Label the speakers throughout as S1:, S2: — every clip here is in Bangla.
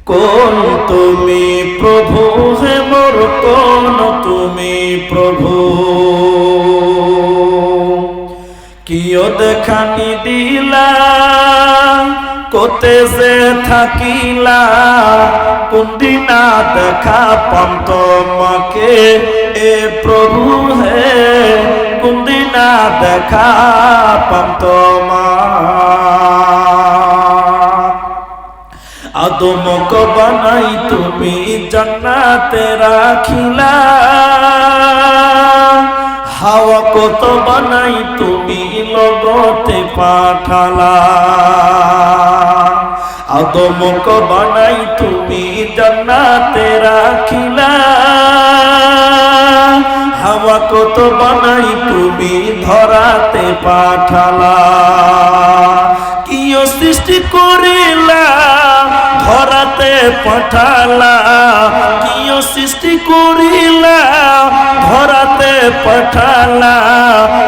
S1: কোন তুমি প্রভু হে মোর কোন তুমি প্রভু কিয় দেখানি দিলা কোতে যে থাকিলা কোনদিনা দেখা পাম তোমাকে এ প্রভু হে কোনদিনা দেখা পাম তোমার আদমক বানাই তুমি জান্নাতে রাখিলা হাওয়া কত বানাই তুমি লগতে পাঠালা আদমক বানাই তুমি জান্নাতে রাখিলা হাওয়া কত বানাই তুমি ধরাতে পাঠালা কিয় সৃষ্টি করিলা ধরাতে পাঠালা কিয় সৃষ্টি করিলা ধরাতে পাঠালা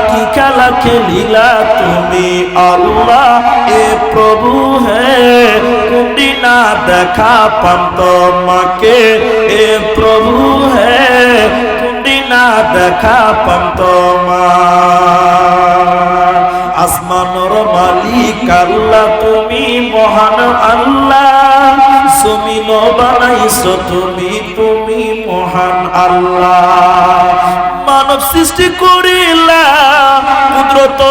S1: কি খেলা খেলিলা তুমি আল্লাহ এ প্রভু হে কোনদিনা দেখা পাম তোমাকে এ প্রভু হে কোনদিনা দেখা পাম তোমার আসমানের মালিক আল্লাহ তুমি মহান আল্লাহ জমিন বানাইছো তুমি তুমি মহান আল্লাহ মানব সৃষ্টি করিলা কুদরত